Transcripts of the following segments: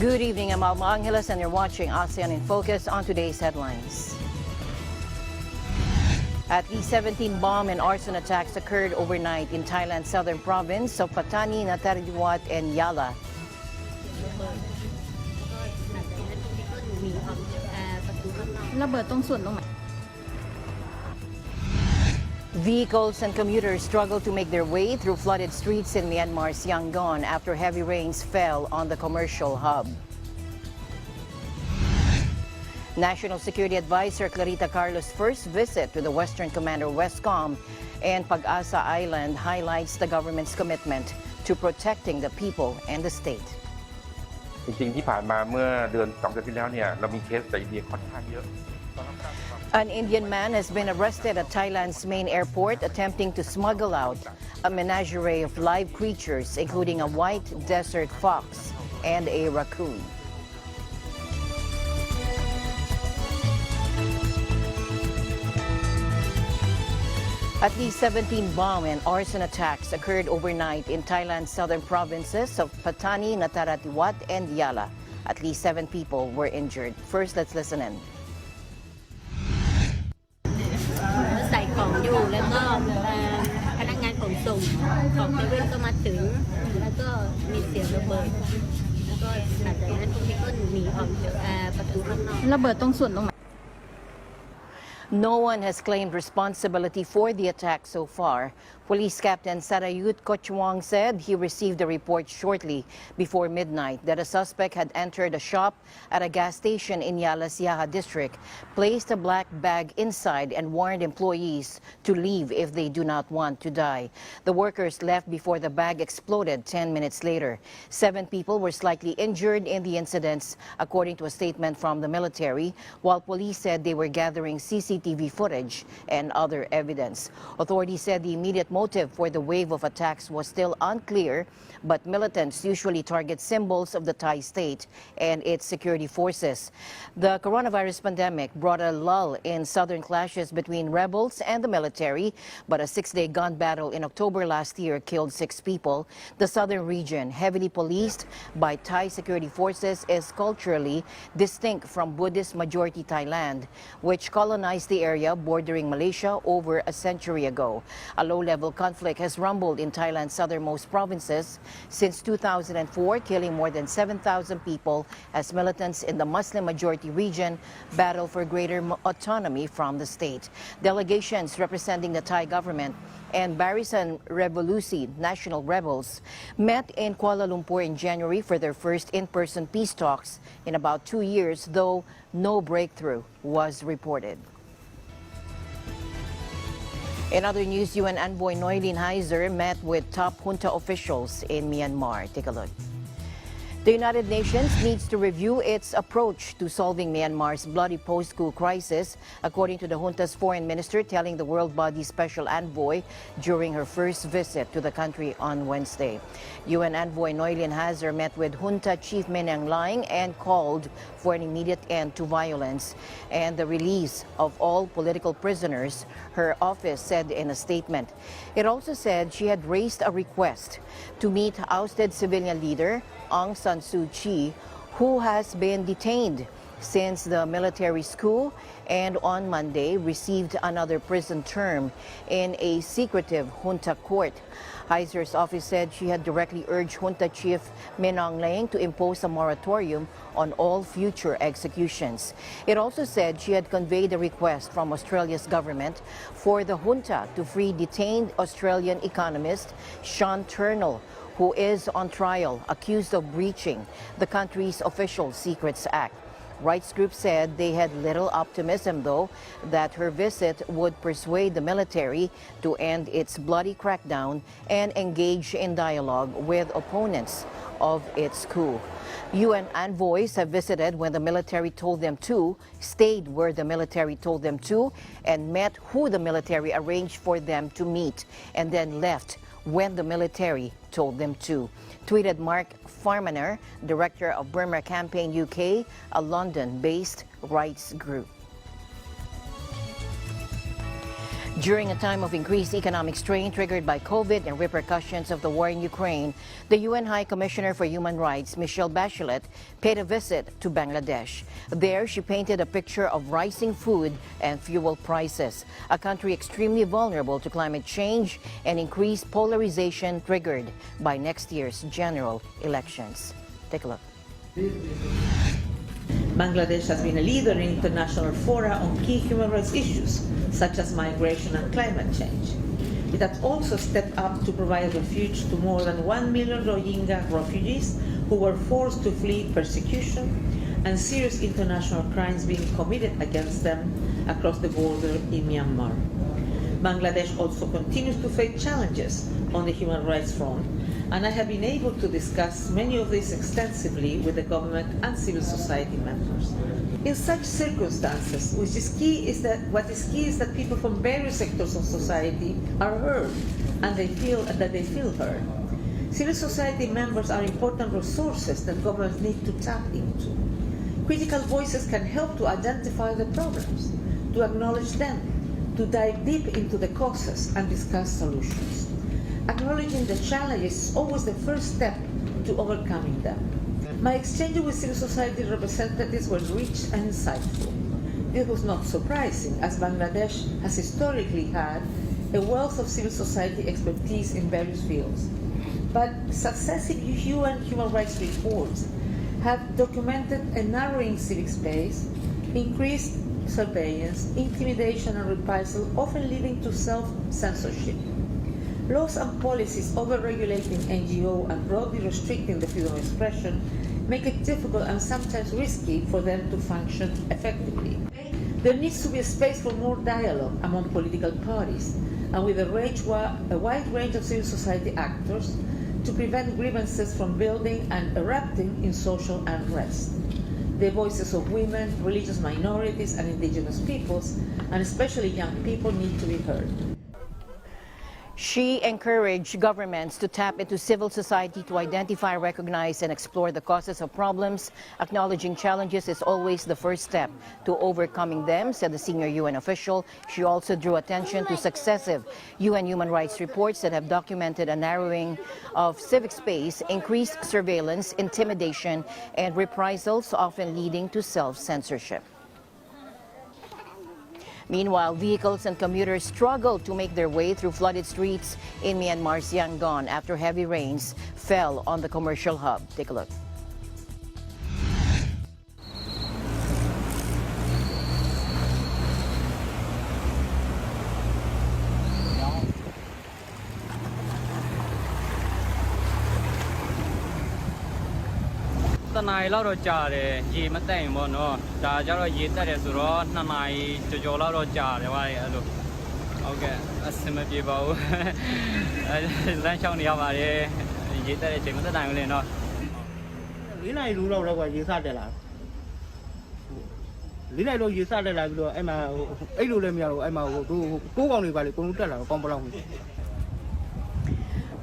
Good evening, I'm Alma Angeles and you're watching Asean in Focus. On today's headlines. At least 17 bomb and arson attacks occurred overnight in Thailand's southern province of Patani, Natardiwat, and Yala. Vehicles and commuters struggled to make their way through flooded streets in Myanmar's Yangon after heavy rains fell on the commercial hub. National Security Advisor Clarita Carlos' first visit to the Western Commander Westcom and Pag-asa Island highlights the government's commitment to protecting the people and the state. จริงๆที่ผ่านมาเมื่อเดือน2 เดือนที่แล้วเนี่ยเรามีเคสจากอินเดียค่อนข้างเยอะ An Indian man has been arrested at Thailand's main airport attempting to smuggle out a menagerie of live creatures, including a white desert fox and a raccoon. At least 17 bomb and arson attacks occurred overnight in Thailand's southern provinces of Patani, Nataratiwat, and Yala. At least 7 people were injured. First, let's listen in. ใส่ของอยู่แล้วก็พนักงานขนส่งของเซเว่นก็มาถึงแล้วก็มีเสียงระเบิดแล้วก็หลังจากนั้นพวกนี้ก็หนีออกจากประตูข้างนอกระเบิดตรงส่วนตรงไหน No one has claimed responsibility for the attack so far. Police Captain Sarayut Kochwang said he received a report shortly before midnight that a suspect had entered a shop at a gas station in Yala's Yaha district, placed a black bag inside and warned employees to leave if they do not want to die. The workers left before the bag exploded 10 minutes later. 7 people were slightly injured in the incidents, according to a statement from the military, while police said they were gathering CCTV footage and other evidence. Authorities said the immediate motive for the wave of attacks was still unclear, but militants usually target symbols of the Thai state and its security forces. The coronavirus pandemic brought a lull in southern clashes between rebels and the military, but a 6-day gun battle in October last year killed 6 people. The southern region, heavily policed by Thai security forces, is culturally distinct from Buddhist-majority Thailand, which colonized the area bordering Malaysia over a century ago. A low-level conflict has rumbled in Thailand's southernmost provinces since 2004, killing more than 7,000 people as militants in the Muslim-majority region battle for greater autonomy from the state. Delegations representing the Thai government and Barisan Revolusi national rebels met in Kuala Lumpur in January for their first in-person peace talks in about 2 years, though no breakthrough was reported. In other news, UN envoy Noeleen Heyzer met with top junta officials in Myanmar. Take a look. The United Nations needs to review its approach to solving Myanmar's bloody post-coup crisis, according to the junta's foreign minister telling the world body's special envoy during her first visit to the country on Wednesday. UN envoy Noeleen Heyzer met with junta chief Min Aung Hlaing and called for an immediate end to violence and the release of all political prisoners, her office said in a statement. It also said she had raised a request to meet ousted civilian leader Aung San Suu Kyi, who has been detained since the military coup and on Monday received another prison term in a secretive junta court. Heyzer's office said she had directly urged junta chief Min Aung Hlaing to impose a moratorium on all future executions. It also said she had conveyed a request from Australia's government for the junta to free detained Australian economist Sean Turnell, who is on trial accused of breaching the country's Official Secrets Act. Rights groups said they had little optimism, though, that her visit would persuade the military to end its bloody crackdown and engage in dialogue with opponents of its coup. UN envoys have visited when the military told them to, stayed where the military told them to, and met who the military arranged for them to meet, and then left when the military told them to, tweeted Mark Farmaner, director of Burma Campaign UK, a London-based rights group. During a time of increased economic strain triggered by COVID and repercussions of the war in Ukraine, the UN High Commissioner for Human Rights, Michelle Bachelet, paid a visit to Bangladesh. There, she painted a picture of rising food and fuel prices, a country extremely vulnerable to climate change and increased polarization triggered by next year's general elections. Take a look. Bangladesh has been a leader in international fora on key human rights issues, such as migration and climate change. It has also stepped up to provide refuge to more than 1 million Rohingya refugees who were forced to flee persecution and serious international crimes being committed against them across the border in Myanmar. Bangladesh also continues to face challenges on the human rights front, and I have been able to discuss many of these extensively with the government and civil society members. In such circumstances, what is key is that people from various sectors of society are heard and they feel heard. Civil society members are important resources that governments need to tap into. Critical voices can help to identify the problems, to acknowledge them, to dive deep into the causes and discuss solutions. Acknowledging the challenges is always the first step to overcoming them. My exchanges with civil society representatives were rich and insightful. This was not surprising, as Bangladesh has historically had a wealth of civil society expertise in various fields. But successive UN human rights reports have documented a narrowing civic space, increased surveillance, intimidation and reprisal, often leading to self-censorship. Laws and policies over-regulating NGO and broadly restricting the freedom of expression make it difficult and sometimes risky for them to function effectively. There needs to be a space for more dialogue among political parties and with a wide range of civil society actors to prevent grievances from building and erupting in social unrest. The voices of women, religious minorities and indigenous peoples, and especially young people, need to be heard. She encouraged governments to tap into civil society to identify, recognize, and explore the causes of problems. Acknowledging challenges is always the first step to overcoming them, said the senior UN official. She also drew attention to successive UN human rights reports that have documented a narrowing of civic space, increased surveillance, intimidation, and reprisals, often leading to self-censorship. Meanwhile, vehicles and commuters struggled to make their way through flooded streets in Myanmar's Yangon after heavy rains fell on the commercial hub. Take a look. Tonight, lot of jar, ye matin mono, Jaro ye that is raw, Namai, Jojola jar, why I look. Okay, a similar people. Lunch on the Avare, ye that is the time, no. Lina is rule of what you thought. Lina you thought that I do Emma, Elulemia, Emma, go on by the Punta,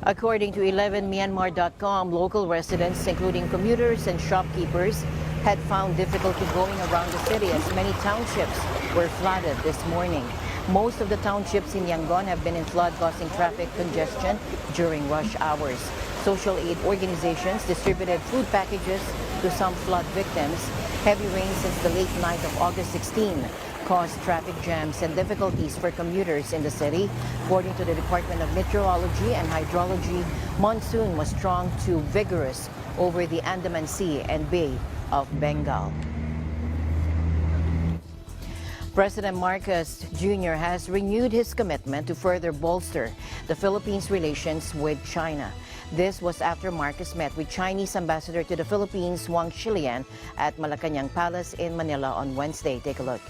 According to 11Myanmar.com, local residents, including commuters and shopkeepers, had found difficulty going around the city as many townships were flooded this morning. Most of the townships in Yangon have been in flood, causing traffic congestion during rush hours. Social aid organizations distributed food packages to some flood victims. Heavy rain since the late night of August 16 caused traffic jams and difficulties for commuters in the city. According to the Department of Meteorology and Hydrology, monsoon was strong to vigorous over the Andaman Sea and Bay of Bengal. President Marcos Jr. has renewed his commitment to further bolster the Philippines' relations with China. This was after Marcos met with Chinese Ambassador to the Philippines, Wang Shilian, at Malacañang Palace in Manila on Wednesday. Take a look.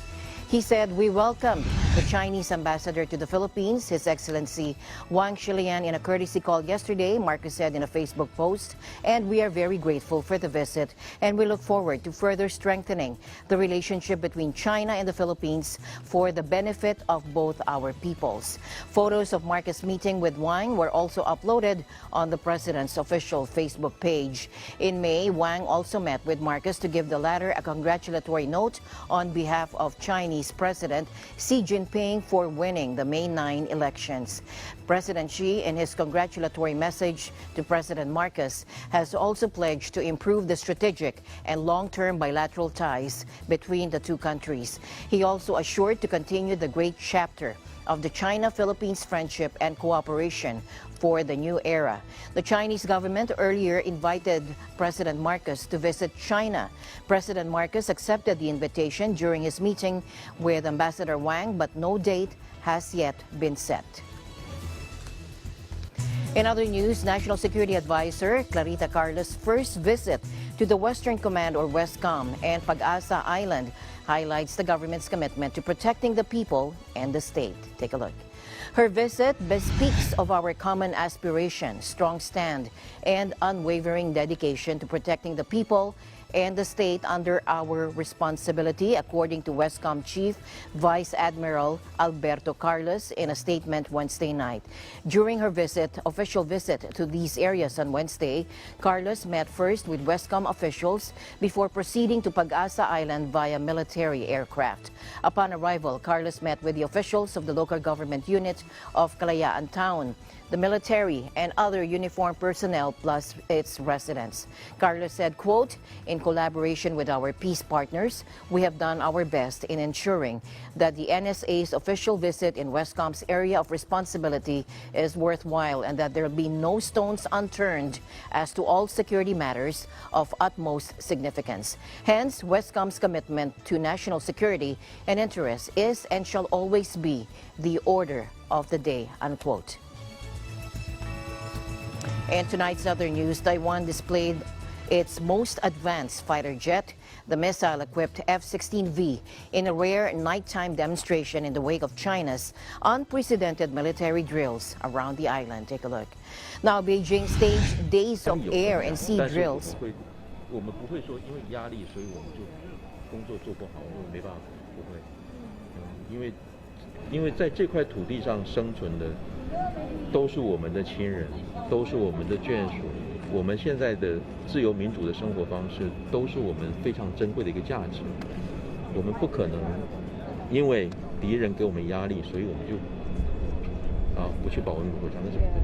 He said, "We welcomed the Chinese ambassador to the Philippines, His Excellency Wang Shilian, in a courtesy call yesterday," Marcos said in a Facebook post, "and we are very grateful for the visit, and we look forward to further strengthening the relationship between China and the Philippines for the benefit of both our peoples." Photos of Marcos meeting with Wang were also uploaded on the president's official Facebook page. In May, Wang also met with Marcos to give the latter a congratulatory note on behalf of Chinese President Xi Jinping campaign for winning the May 9 elections. President Xi, in his congratulatory message to President Marcos, has also pledged to improve the strategic and long-term bilateral ties between the two countries. He also assured to continue the great chapter of the China-Philippines friendship and cooperation for the new era. The Chinese government earlier invited President Marcos to visit China. President Marcos accepted the invitation during his meeting with Ambassador Wang, but no date has yet been set. In other news, National Security Advisor Clarita Carlos' first visit to the Western Command or WESCOM and Pag-asa Island highlights the government's commitment to protecting the people and the state. Take a look. Her visit bespeaks of our common aspiration, strong stand, and unwavering dedication to protecting the people and the state under our responsibility, according to WESCOM Chief Vice Admiral Alberto Carlos in a statement Wednesday night. During her official visit to these areas on Wednesday, Carlos met first with WESCOM officials before proceeding to Pag-asa Island via military aircraft. Upon arrival, Carlos met with the officials of the local government unit of Kalayaan Town, the military, and other uniformed personnel, plus its residents. Carlos said, quote, "In collaboration with our peace partners, we have done our best in ensuring that the NSA's official visit in WESCOM's area of responsibility is worthwhile and that there will be no stones unturned as to all security matters of utmost significance. Hence, WESCOM's commitment to national security and interests is and shall always be the order of the day," unquote. And tonight's other news, Taiwan displayed its most advanced fighter jet, the missile-equipped F-16V, in a rare nighttime demonstration in the wake of China's unprecedented military drills around the island. Take a look. Now, Beijing staged days of air and sea drills. 我们不会说因为压力，所以我们就工作做不好，我们没办法，不会。因为在这块土地上生存的都是我们的亲人，都是我们的眷属。我们现在的自由民主的生活方式，都是我们非常珍贵的一个价值。我们不可能因为敌人给我们压力，所以我们就不去保卫我们的国家，那是不对。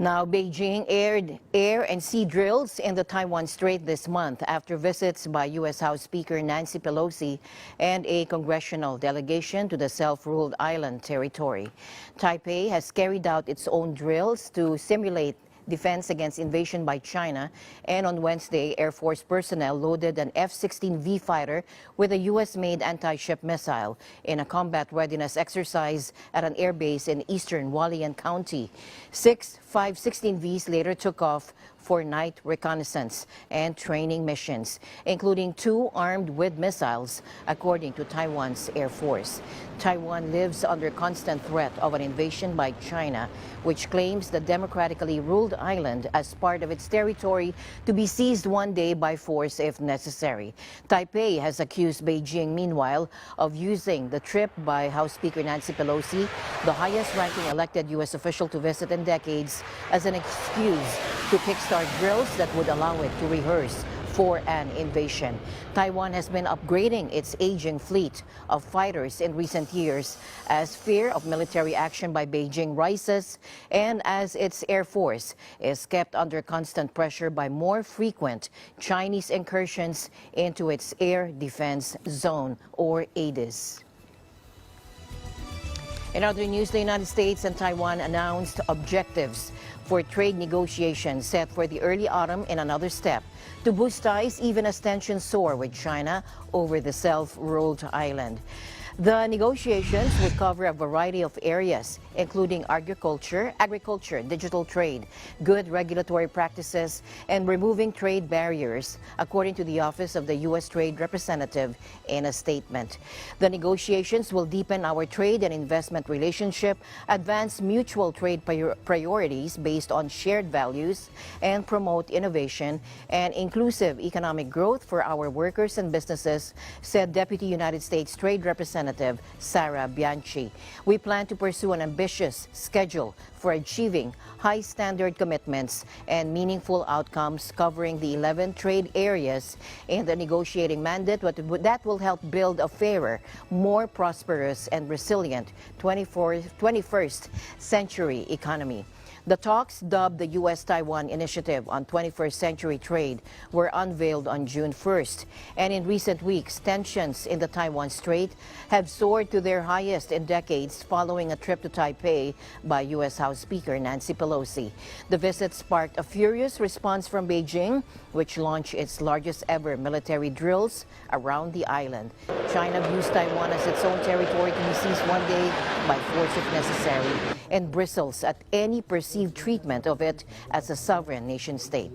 Now, Beijing aired air and sea drills in the Taiwan Strait this month after visits by U.S. House Speaker Nancy Pelosi and a congressional delegation to the self-ruled island territory. Taipei has carried out its own drills to simulate defense against invasion by China, and on Wednesday, Air Force personnel loaded an F-16V fighter with a U.S.-made anti-ship missile in a combat readiness exercise at an airbase in eastern Hualien County. 6 5-16Vs later took off for night reconnaissance and training missions, including 2 armed with missiles, according to Taiwan's Air Force. Taiwan lives under constant threat of an invasion by China, which claims the democratically ruled island as part of its territory to be seized one day by force if necessary. Taipei has accused Beijing, meanwhile, of using the trip by House Speaker Nancy Pelosi, the highest-ranking elected U.S. official to visit in decades, as an excuse to kickstart drills that would allow it to rehearse for an invasion. Taiwan has been upgrading its aging fleet of fighters in recent years as fear of military action by Beijing rises and as its Air Force is kept under constant pressure by more frequent Chinese incursions into its Air Defense Zone, or ADIZ. In other news, the United States and Taiwan announced objectives for trade negotiations set for the early autumn in another step to boost ties even as tensions soar with China over the self-ruled island. The negotiations would cover a variety of areas, including agriculture, digital trade, good regulatory practices, and removing trade barriers, according to the Office of the U.S. Trade Representative in a statement. The negotiations will deepen our trade and investment relationship, advance mutual trade priorities based on shared values, and promote innovation and inclusive economic growth for our workers and businesses, said Deputy United States Trade Representative Representative Sara Bianchi. We plan to pursue an ambitious schedule for achieving high standard commitments and meaningful outcomes covering the 11 trade areas in the negotiating mandate that will help build a fairer, more prosperous and resilient 21st century economy. The talks, dubbed the U.S.-Taiwan Initiative on 21st Century Trade, were unveiled on June 1st. And in recent weeks, tensions in the Taiwan Strait have soared to their highest in decades following a trip to Taipei by U.S. House Speaker Nancy Pelosi. The visit sparked a furious response from Beijing, which launched its largest ever military drills around the island. China views Taiwan as its own territory to be seized one day by force if necessary, and bristles at any perceived treatment of it as a sovereign nation state.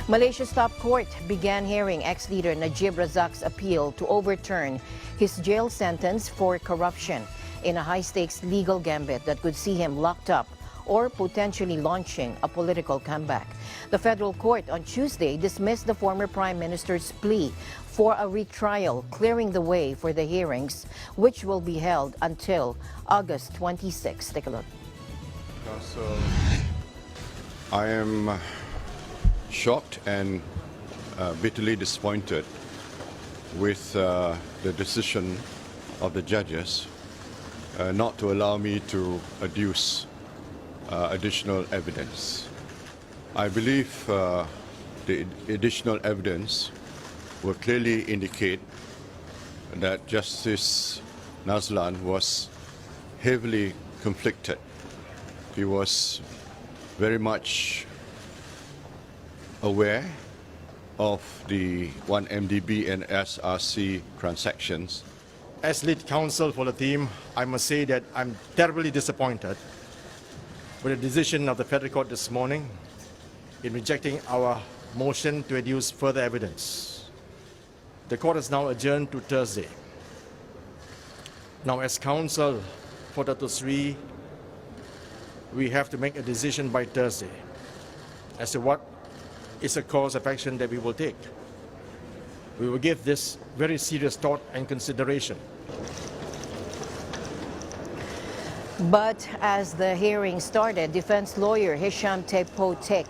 Malaysia's top court began hearing ex-leader Najib Razak's appeal to overturn his jail sentence for corruption in a high-stakes legal gambit that could see him locked up or potentially launching a political comeback. The federal court on Tuesday dismissed the former prime minister's plea for a retrial, clearing the way for the hearings, which will be held until August 26. Take a look. I am shocked and bitterly disappointed with the decision of the judges not to allow me to adduce additional evidence. I believe the additional evidence will clearly indicate that Justice Nazlan was heavily conflicted. He was very much aware of the 1MDB and SRC transactions. As lead counsel for the team, I must say that I'm terribly disappointed with the decision of the federal court this morning in rejecting our motion to adduce further evidence. The court is now adjourned to Thursday. Now, as counsel for Dato' Sri, we have to make a decision by Thursday as to what is a course of action that we will take. We will give this very serious thought and consideration. But as the hearing started, defense lawyer Hisham Tepo Tek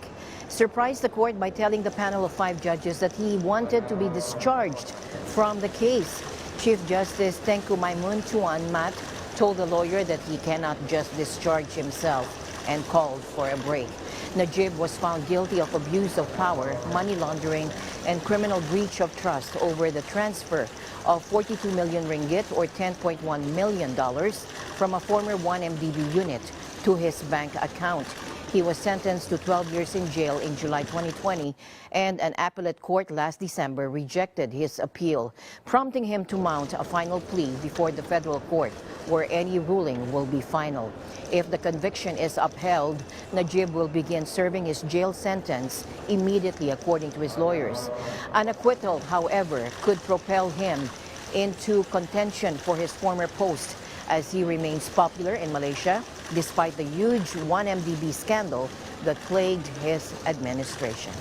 surprised the court by telling the panel of 5 judges that he wanted to be discharged from the case. Chief Justice Tengku Maimun Tuan Mat told the lawyer that he cannot just discharge himself and called for a break. Najib was found guilty of abuse of power, money laundering, and criminal breach of trust over the transfer of 42 million ringgit or $10.1 million from a former 1MDB unit to his bank account. He was sentenced to 12 years in jail in July 2020, and an appellate court last December rejected his appeal, prompting him to mount a final plea before the federal court, where any ruling will be final. If the conviction is upheld, Najib will begin serving his jail sentence immediately, according to his lawyers. An acquittal, however, could propel him into contention for his former post, as he remains popular in Malaysia despite the huge 1MDB scandal that plagued his administration.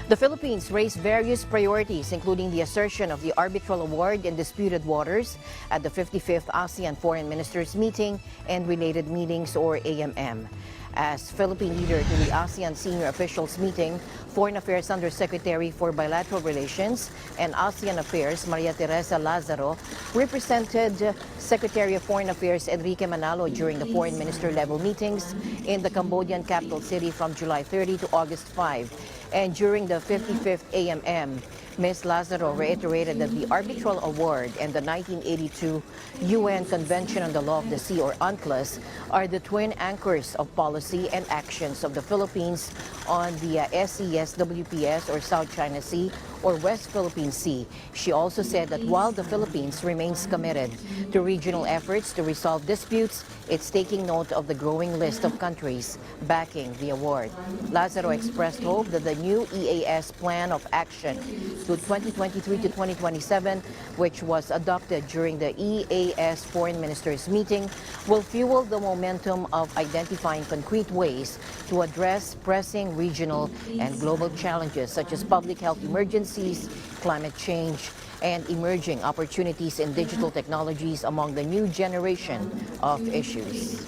The Philippines raised various priorities, including the assertion of the arbitral award in disputed waters at the 55th ASEAN Foreign Ministers Meeting and related meetings, or AMM. As Philippine leader to the ASEAN Senior Officials Meeting, Foreign Affairs Undersecretary for Bilateral Relations and ASEAN Affairs Maria Teresa Lazaro represented Secretary of Foreign Affairs Enrique Manalo during the foreign minister level meetings in the Cambodian capital city from July 30 to August 5. And during the 55th AMM, Ms. Lazaro reiterated that the arbitral award and the 1982 UN Convention on the Law of the Sea, or UNCLOS, are the twin anchors of policy and actions of the Philippines on the SES-WPS, or South China Sea, or West Philippine Sea. She also said that while the Philippines remains committed to regional efforts to resolve disputes, it's taking note of the growing list of countries backing the award. Lazaro expressed hope that the new EAS Plan of Action to 2023 to 2027, which was adopted during the EAS Foreign Ministers meeting, will fuel the momentum of identifying concrete ways to address pressing regional and global challenges such as public health emergencies, climate change, and emerging opportunities in digital technologies among the new generation of issues.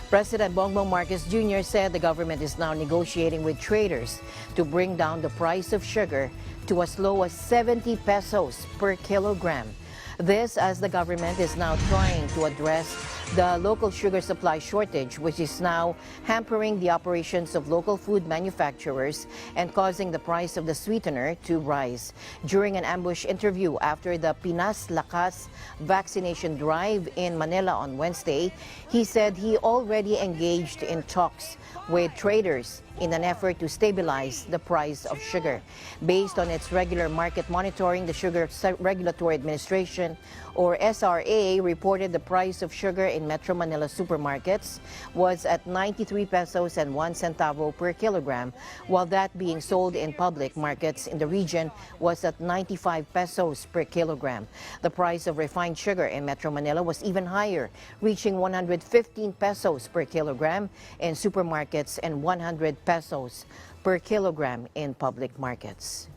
President Bongbong Marcos Jr. said the government is now negotiating with traders to bring down the price of sugar to as low as 70 pesos per kilogram. This as the government is now trying to address the local sugar supply shortage, which is now hampering the operations of local food manufacturers and causing the price of the sweetener to rise. During an ambush interview after the Pinas Lakas vaccination drive in Manila on Wednesday, he said he already engaged in talks with traders in an effort to stabilize the price of sugar. Based on its regular market monitoring, the Sugar Regulatory Administration, or SRA, reported the price of sugar in Metro Manila supermarkets was at 93 pesos and 1 centavo per kilogram, while that being sold in public markets in the region was at 95 pesos per kilogram. The price of refined sugar in Metro Manila was even higher, reaching 115 pesos per kilogram in supermarkets and 100 pesos per kilogram in public markets.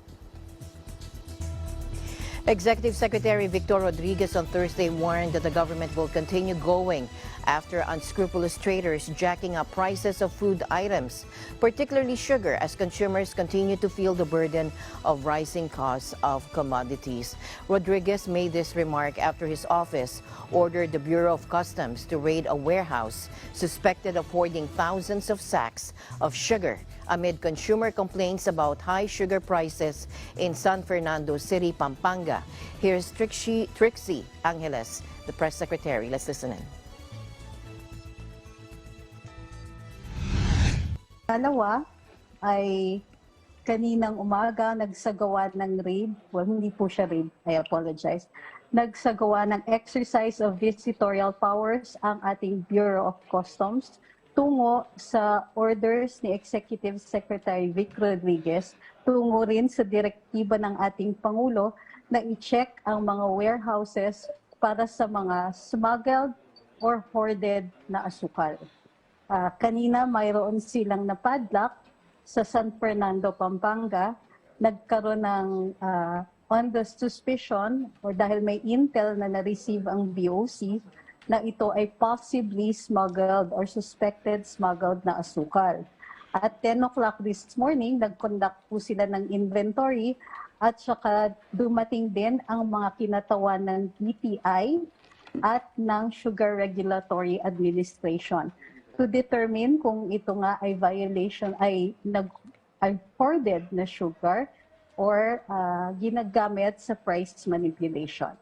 Executive Secretary Victor Rodriguez on Thursday warned that the government will continue going after unscrupulous traders jacking up prices of food items, particularly sugar, as consumers continue to feel the burden of rising costs of commodities. Rodriguez made this remark after his office ordered the Bureau of Customs to raid a warehouse suspected of hoarding thousands of sacks of sugar amid consumer complaints about high sugar prices in San Fernando City, Pampanga. Here's Trixie Angeles, the press secretary. Let's listen in. Dalawa ay kaninang umaga nagsagawa ng raid. Well, hindi po siya raid. I apologize. Nagsagawa ng exercise of visitorial powers ang ating Bureau of Customs tungo sa orders ni Executive Secretary Vic Rodriguez, tungo rin sa direktiba ng ating Pangulo na i-check ang mga warehouses para sa mga smuggled or hoarded na asukal. Kanina mayroon silang napadlock sa San Fernando, Pampanga. Nagkaroon ng on the suspicion or dahil may intel na na-receive ang BOC na ito ay possibly smuggled or suspected smuggled na asukal. At 10 o'clock this morning, nag-conduct po sila ng inventory at saka dumating din ang mga kinatawan ng DTI at ng Sugar Regulatory Administration to determine kung ito nga ay violation, ay hoarded na sugar or ginagamit sa price manipulation.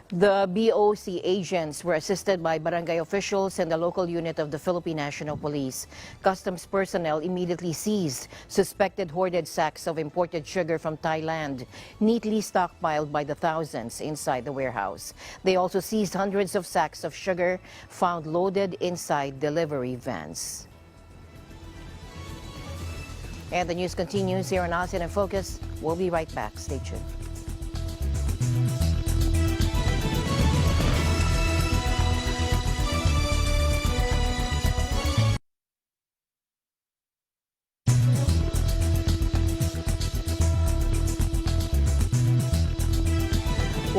The BOC agents were assisted by barangay officials and the local unit of the Philippine National Police. Customs personnel immediately seized suspected hoarded sacks of imported sugar from Thailand, neatly stockpiled by the thousands inside the warehouse. They also seized hundreds of sacks of sugar found loaded inside delivery vans. And the news continues here on Asean Focus. We'll be right back. Stay tuned.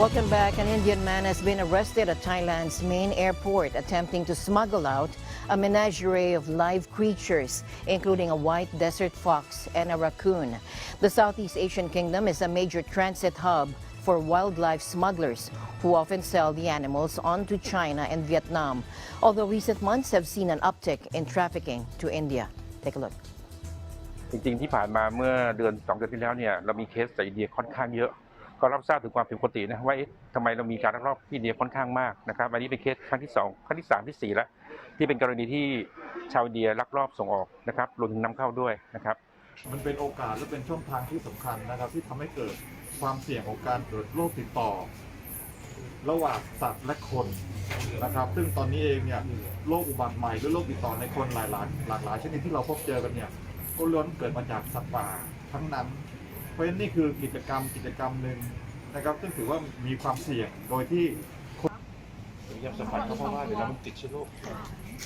Welcome back. An Indian man has been arrested at Thailand's main airport attempting to smuggle out a menagerie of live creatures, including a white desert fox and a raccoon. The Southeast Asian kingdom is a major transit hub for wildlife smugglers who often sell the animals on to China and Vietnam, although recent months have seen an uptick in trafficking to India. Take a look. จริงๆที่ผ่านมาเมื่อเดือน2 เดือนที่แล้วเนี่ยเรามีเคสจากอินเดียค่อนข้างเยอะ ก็รับทราบถึงความผิดปกตินะว่าทำไมเรามีการลักลอบที่อินเดียค่อนข้างมากนะครับอันนี้เป็นเคสครั้งที่2ครั้งที่3ที่4แล้วที่เป็นกรณีที่ชาวอินเดียลักลอบส่งออกนะครับรวมถึงนำเข้าด้วยนะครับมันเป็นโอกาสและเป็นช่องทางที่สำคัญนะครับที่ทำให้เกิดความเสี่ยงของการเกิดโรคติดต่อระหว่างสัตว์และคนนะครับซึ่งตอนนี้เองเนี่ยโรคอุบัติใหม่หรือโรคติดต่อในคนหลากหลายชนิดที่เราพบเจอกันเนี่ยก็ล้วนเกิดมาจากสัตว์ป่าทั้งนั้นเพราะฉะนั้นนี่คือกิจกรรมหนึ่งนะครับซึ่งถือว่ามีความเสี่ยงโดยที่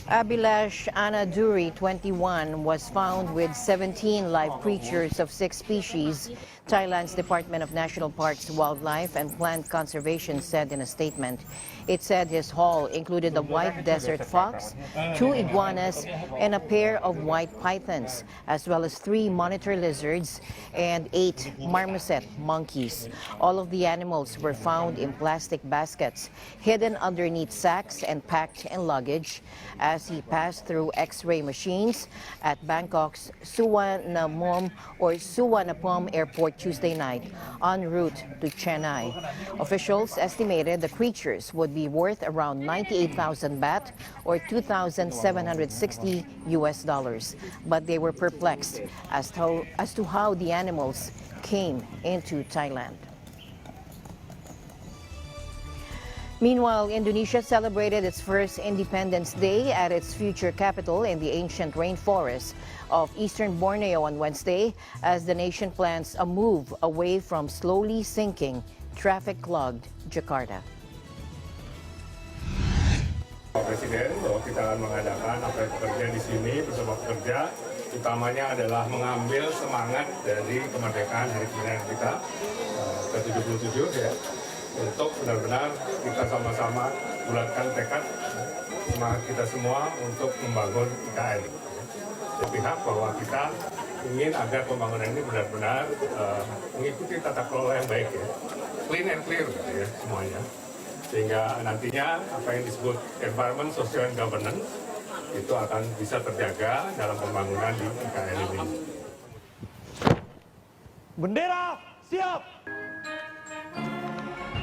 Abhilash Anaduri, 21, was found with 17 live creatures of 6 species, Thailand's Department of National Parks, Wildlife and Plant Conservation said in a statement. It said his haul included a white desert fox, 2 iguanas, and a pair of white pythons, as well as 3 monitor lizards and 8 marmoset monkeys. All of the animals were found in plastic baskets, hidden underneath sacks and packed in luggage as he passed through X-ray machines at Bangkok's Suvarnabhumi Airport Tuesday night en route to Chennai. Officials estimated the creatures would be worth around 98,000 baht or $2,760 US, but they were perplexed as to how the animals came into Thailand. Meanwhile, Indonesia celebrated its first Independence Day at its future capital in the ancient rainforest of eastern Borneo on Wednesday as the nation plans a move away from slowly sinking, traffic-clogged Jakarta. Presiden bahwa kita akan mengadakan apel pekerja di sini bersama pekerja, utamanya adalah mengambil semangat dari kemerdekaan hari kemerdekaan kita ke-77 ya. Untuk benar-benar kita sama-sama bulatkan tekad semangat kita semua untuk membangun IKN. Sepihak bahwa kita ingin agar pembangunan ini benar-benar mengikuti tata kelola yang baik ya, clean and clear gitu ya semuanya, sehingga nantinya apa yang disebut environment, social and governance itu akan bisa terjaga dalam pembangunan di IKN ini. Bendera siap.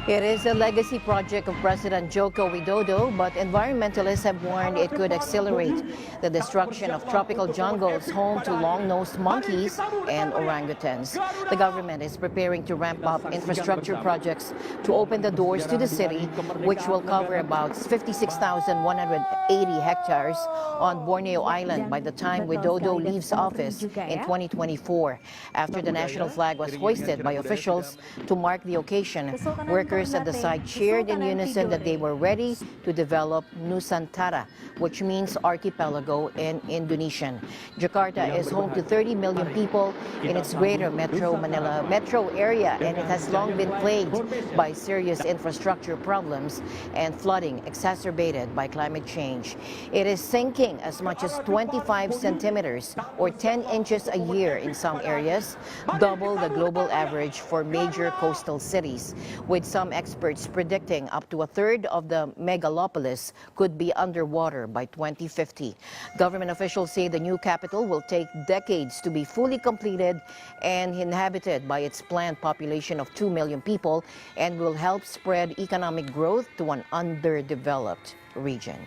It is a legacy project of President Joko Widodo, but environmentalists have warned it could accelerate the destruction of tropical jungles home to long-nosed monkeys and orangutans. The government is preparing to ramp up infrastructure projects to open the doors to the city, which will cover about 56,180 hectares on Borneo Island by the time Widodo leaves office in 2024. After the national flag was hoisted by officials to mark the occasion, workers at the site cheered in unison that they were ready to develop Nusantara, which means archipelago in Indonesian. Jakarta is home to 30 million people in its greater Manila metro area, and it has long been plagued by serious infrastructure problems and flooding exacerbated by climate change. It is sinking as much as 25 centimeters or 10 inches a year in some areas, double the global average for major coastal cities, with some experts predicting up to a third of the megalopolis could be underwater by 2050. Government officials say the new capital will take decades to be fully completed and inhabited by its planned population of 2 million people and will help spread economic growth to an underdeveloped region.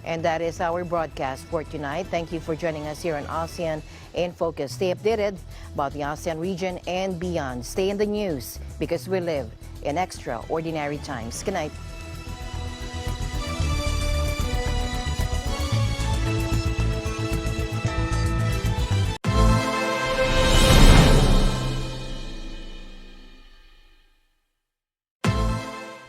And that is our broadcast for tonight. Thank you for joining us here on ASEAN in Focus. Stay updated about the ASEAN region and beyond. Stay in the news because we live in extraordinary times. Good night.